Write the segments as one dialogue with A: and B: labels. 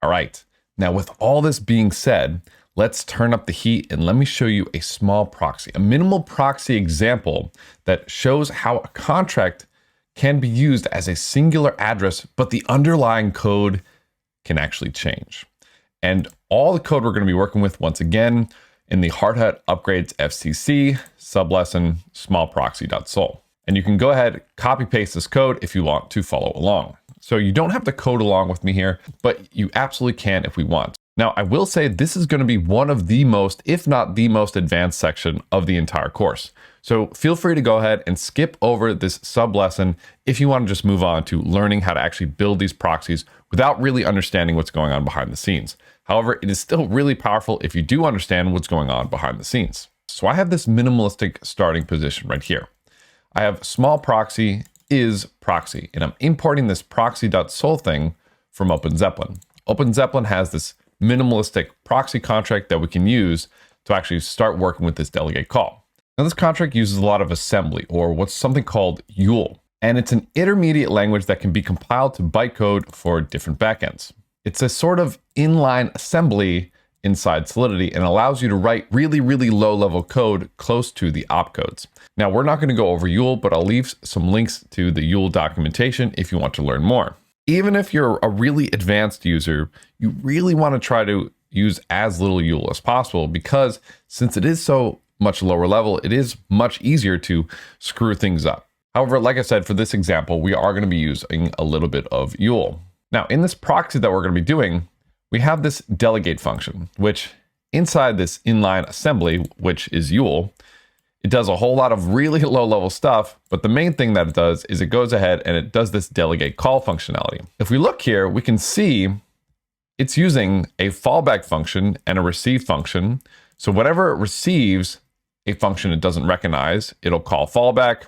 A: All right, now with all this being said, let's turn up the heat and let me show you a small proxy, a minimal proxy example that shows how a contract can be used as a singular address, but the underlying code can actually change. And all the code we're going to be working with, once again, in the Hard Hat Upgrades FCC sublesson smallproxy.sol. And you can go ahead, copy paste this code if you want to follow along. So you don't have to code along with me here, but you absolutely can if we want. Now, I will say this is going to be one of the most, if not the most advanced section of the entire course. So feel free to go ahead and skip over this sub lesson if you want to just move on to learning how to actually build these proxies without really understanding what's going on behind the scenes. However, it is still really powerful if you do understand what's going on behind the szenes. So I have this minimalistic starting position right here. I have small proxy is proxy, and I'm importing this proxy.sol thing from OpenZeppelin. OpenZeppelin has this minimalistic proxy contract that we can use to actually start working with this delegate call. Now, this contract uses a lot of assembly, or what's something called YUL, and it's an intermediate language that can be compiled to bytecode for different backends. It's a sort of inline assembly inside Solidity and allows you to write really, really low-level code close to the opcodes. Now, we're not going to go over YUL, but I'll leave some links to the YUL documentation if you want to learn more. Even if you're a really advanced user, you really want to try to use as little YUL as possible, because since it is so much lower level, it is much easier to screw things up. However, like I said, for this example, we are going to be using a little bit of YUL. Now, in this proxy that we're going to be doing, we have this delegate function, which inside this inline assembly, which is YUL, it does a whole lot of really low-level stuff, but the main thing that it does is it goes ahead and it does this delegate call functionality. If we look here, we can see it's using a fallback function and a receive function. So whenever it receives a function it doesn't recognize, it'll call fallback,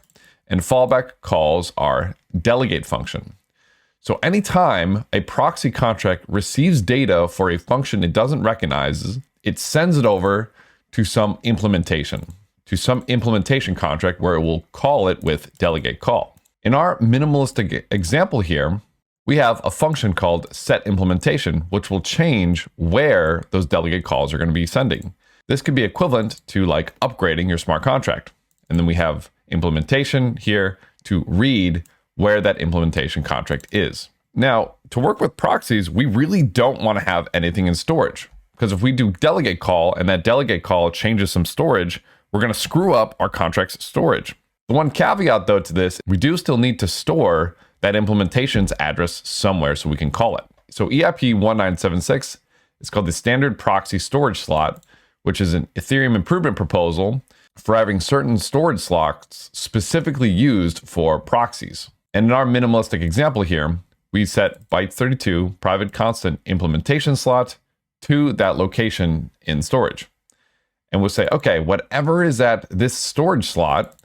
A: and fallback calls our delegate function. So anytime a proxy contract receives data for a function it doesn't recognize, it sends it over to some implementation contract where it will call it with delegate call. In our minimalistic example here, we have a function called setImplementation, which will change where those delegate calls are going to be sending. This could be equivalent to like upgrading your smart contract. And then we have implementation here to read where that implementation contract is. Now, to work with proxies, we really don't want to have anything in storage, because if we do delegate call and that delegate call changes some storage, we're going to screw up our contract's storage. The one caveat though to this, we do still need to store that implementation's address somewhere so we can call it. So EIP1976 is called the standard proxy storage slot, which is an Ethereum improvement proposal for having certain storage slots specifically used for proxies. And in our minimalistic example here, we set byte32 private constant implementation slot to that location in storage. And we'll say, okay, whatever is at this storage slot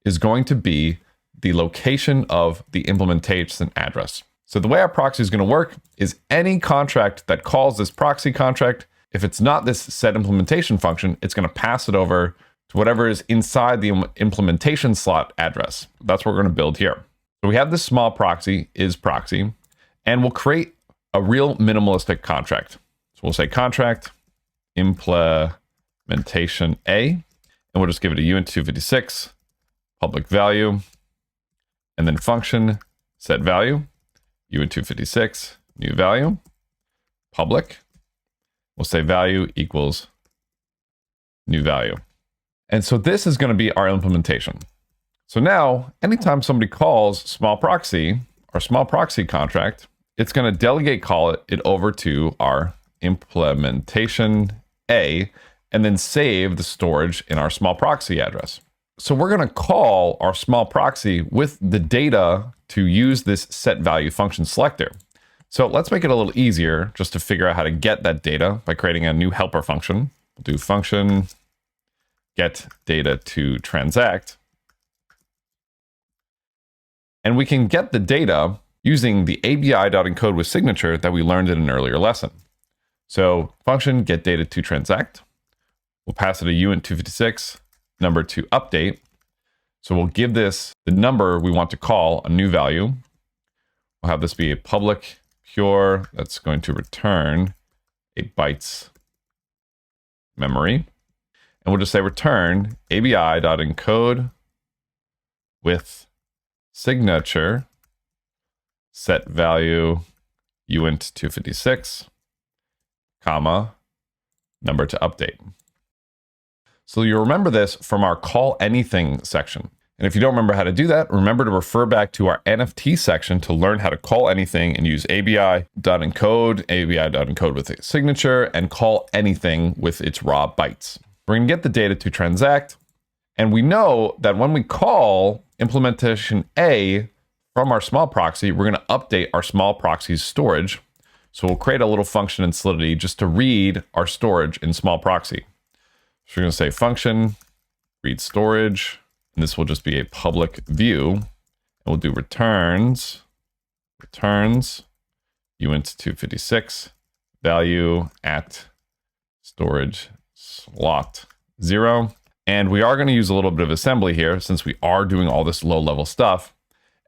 A: is going to be the location of the implementation address. So the way our proxy is going to work is any contract that calls this proxy contract, if it's not this set implementation function, it's going to pass it over to whatever is inside the implementation slot address. That's what we're going to build here. So we have this small proxy is proxy, and we'll create a real minimalistic contract. So we'll say contract implementation A, and we'll just give it a uint256 public value, and then function set value, uint256 new value, public. We'll say value equals new value. And so this is going to be our implementation. So now, anytime somebody calls small proxy or small proxy contract, it's going to delegate call it over to our implementation A, and then save the storage in our small proxy address. So we're going to call our small proxy with the data to use this set value function selector. So let's make it a little easier just to figure out how to get that data by creating a new helper function. We'll do function get data to transact. And we can get the data using the ABI.encode with signature that we learned in an earlier lesson. So function get data to transact. We'll pass it a uint256 number to update. So we'll give this the number we want to call a new value. We'll have this be a public pure, that's going to return 8 bytes memory. And we'll just say return abi.encode with signature set value uint 256, comma, number to update. So you'll remember this from our call anything section. And if you don't remember how to do that, remember to refer back to our NFT section to learn how to call anything and use abi.encode with a signature, and call anything with its raw bytes. We're going to get the data to transact. And we know that when we call implementation A from our small proxy, we're going to update our small proxy's storage. So we'll create a little function in Solidity just to read our storage in small proxy. So we're going to say function read storage, and this will just be a public view. And we'll do returns uint 256 value at storage slot 0. And we are going to use a little bit of assembly here since we are doing all this low level stuff.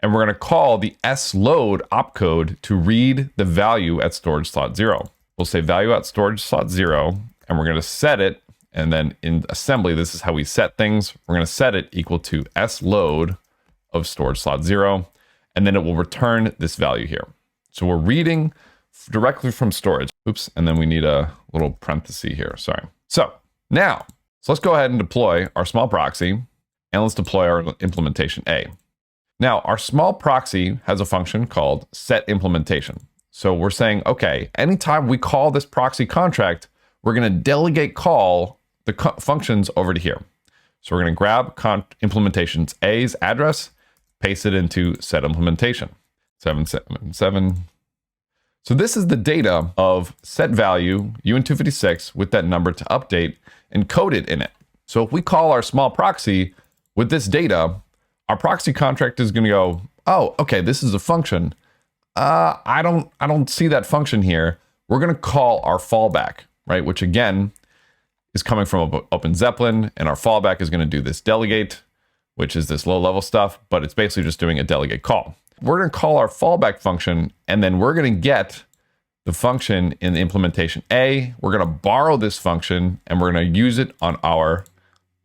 A: And we're going to call the sload opcode to read the value at storage slot 0. We'll say value at storage slot 0, and we're going to set it. And then in assembly, this is how we set things. We're going to set it equal to sload of storage slot 0, and then it will return this value here. So we're reading directly from storage. Oops, and then we need a little parenthesis here, sorry. So let's go ahead and deploy our small proxy, and let's deploy our implementation A. Now, our small proxy has a function called set implementation. So we're saying, okay, anytime we call this proxy contract, we're going to delegate call the functions over to here. So we're going to grab implementations A's address, paste it into set implementation 777. So this is the data of set value uint 256 with that number to update encoded in it. So if we call our small proxy with this data, our proxy contract is going to go, oh, okay, this is a function. I don't see that function here. We're going to call our fallback, right? Which again is coming from OpenZeppelin, and our fallback is going to do this delegate, which is this low level stuff, but it's basically just doing a delegate call. We're going to call our fallback function, and then we're going to get the function in the implementation A. We're going to borrow this function, and we're going to use it on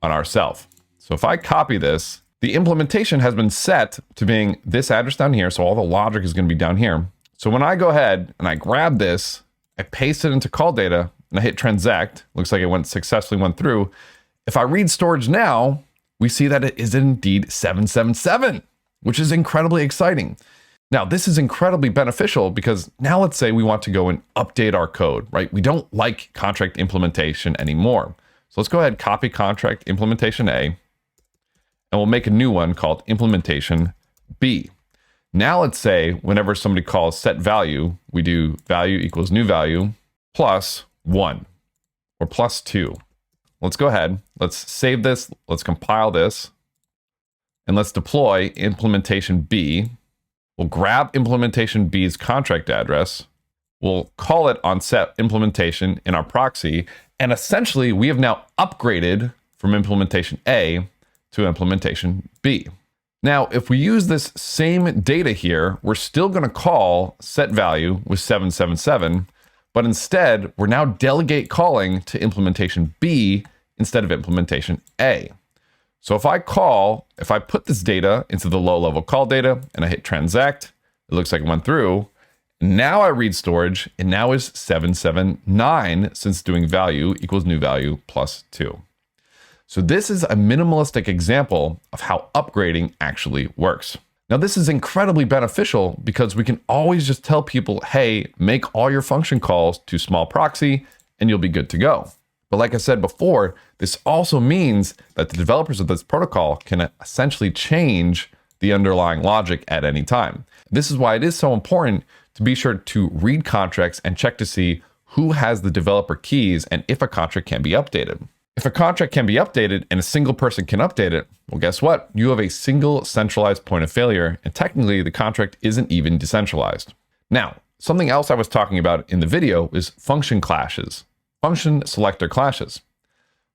A: ourself. So if I copy this, the implementation has been set to being this address down here. So all the logic is going to be down here. So when I go ahead and I grab this, I paste it into call data, and I hit transact, looks like it successfully went through. If I read storage now, we see that it is indeed 777, which is incredibly exciting. Now, this is incredibly beneficial because now let's say we want to go and update our code, right? We don't like contract implementation anymore. So let's go ahead and copy contract implementation A, and we'll make a new one called implementation B. Now let's say whenever somebody calls set value, we do value equals new value plus 1 or plus 2. Let's go ahead, let's save this, let's compile this, and let's deploy implementation B. We'll grab implementation B's contract address, we'll call it on set implementation in our proxy, and essentially we have now upgraded from implementation A to implementation B. Now, if we use this same data here, we're still going to call set value with 777, but instead we're now delegate calling to implementation B instead of implementation A. So if I put this data into the low level call data and I hit transact, it looks like it went through. Now I read storage, and now is 779 since doing value equals new value plus 2. So this is a minimalistic example of how upgrading actually works. Now this is incredibly beneficial because we can always just tell people, hey, make all your function calls to small proxy and you'll be good to go. But like I said before, this also means that the developers of this protocol can essentially change the underlying logic at any time. This is why it is so important to be sure to read contracts and check to see who has the developer keys and if a contract can be updated. If a contract can be updated and a single person can update it, well, guess what? You have a single centralized point of failure, and technically the contract isn't even decentralized. Now, something else I was talking about in the video is function clashes, function selector clashes.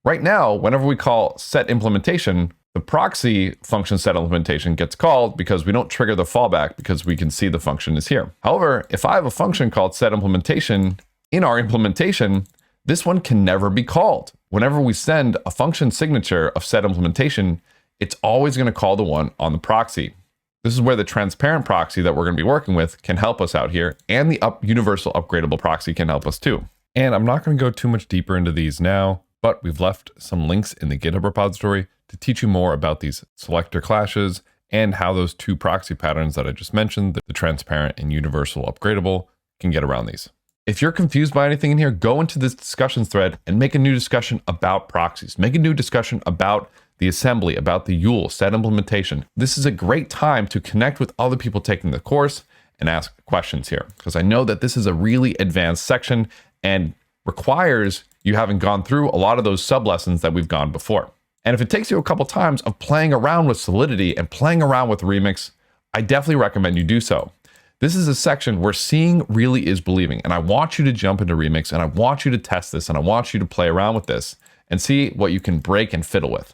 A: Right now, whenever we call set implementation, The proxy function set implementation gets called because we don't trigger the fallback because we can see the function is here. However, if I have a function called set implementation in our implementation, this one can never be called. Whenever we send a function signature of set implementation, it's always going to call the one on the proxy. This is where the transparent proxy that we're going to be working with can help us out here, and the universal upgradable proxy can help us too. And I'm not going to go too much deeper into these now, but we've left some links in the GitHub repository to teach you more about these selector clashes and how those two proxy patterns that I just mentioned, the transparent and universal upgradable, can get around these. If you're confused by anything in here, go into this discussions thread and make a new discussion about proxies. Make a new discussion about the assembly, about the YUL set implementation. This is a great time to connect with other people taking the course and ask questions here, because I know that this is a really advanced section and requires you having gone through a lot of those sub lessons that we've gone before. And if it takes you a couple times of playing around with Solidity and playing around with Remix, I definitely recommend you do so. This is a section where seeing really is believing. And I want you to jump into Remix, and I want you to test this, and I want you to play around with this and see what you can break and fiddle with.